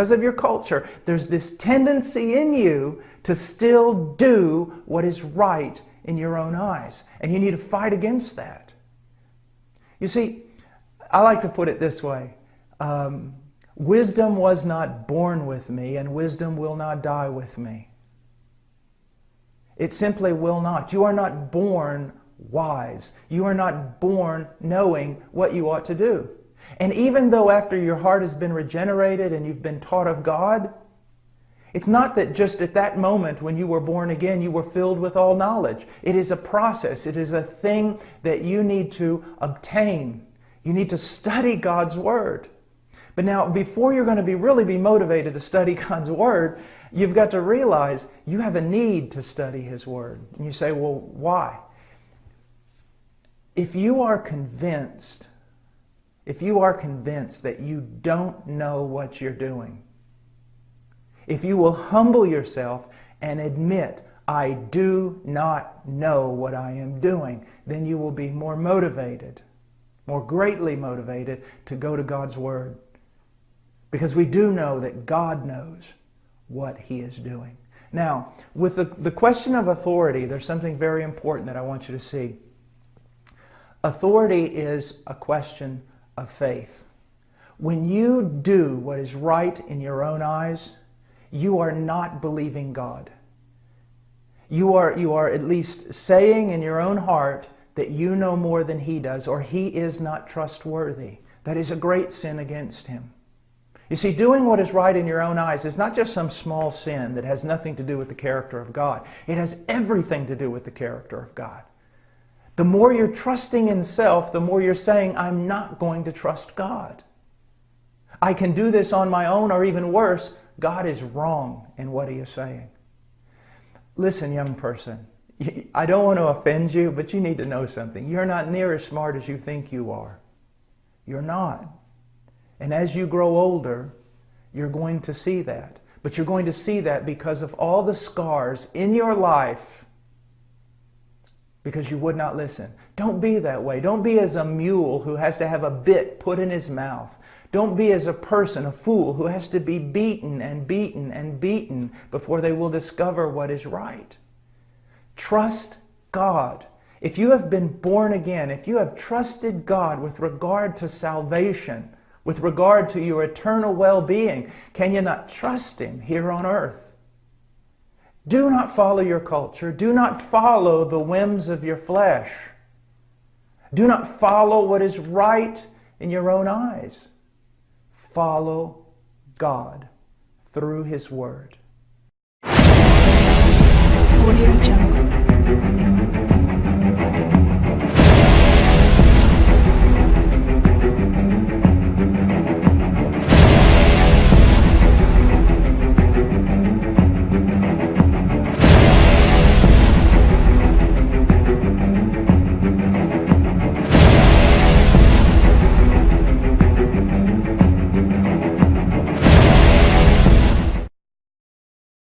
because of your culture, there's this tendency in you to still do what is right in your own eyes. And you need to fight against that. You see, I like to put it this way. Wisdom was not born with me, and wisdom will not die with me. It simply will not. You are not born wise. You are not born knowing what you ought to do. And even though after your heart has been regenerated and you've been taught of God, it's not that just at that moment when you were born again you were filled with all knowledge. It is a process. It is a thing that you need to obtain. You need to study God's Word. But now, before you're going to really be motivated to study God's Word, you've got to realize you have a need to study His Word. And you say, well, why? If you are convinced that you don't know what you're doing, if you will humble yourself and admit, I do not know what I am doing, then you will be more motivated, more greatly motivated to go to God's Word. Because we do know that God knows what He is doing. Now, with the question of authority, there's something very important that I want you to see. Authority is a question of faith. When you do what is right in your own eyes, you are not believing God. You are at least saying in your own heart that you know more than He does, or He is not trustworthy. That is a great sin against Him. You see, doing what is right in your own eyes is not just some small sin that has nothing to do with the character of God. It has everything to do with the character of God. The more you're trusting in self, the more you're saying, I'm not going to trust God. I can do this on my own, or even worse, God is wrong in what He is saying. Listen, young person, I don't want to offend you, but you need to know something. You're not near as smart as you think you are. You're not. And as you grow older, you're going to see that. But you're going to see that because of all the scars in your life, because you would not listen. Don't be that way. Don't be as a mule who has to have a bit put in his mouth. Don't be as a person, a fool, who has to be beaten and beaten and beaten before they will discover what is right. Trust God. If you have been born again, if you have trusted God with regard to salvation, with regard to your eternal well-being, can you not trust Him here on earth? Do not follow your culture. Do not follow the whims of your flesh. Do not follow what is right in your own eyes. Follow God through His Word. Audio Jungle.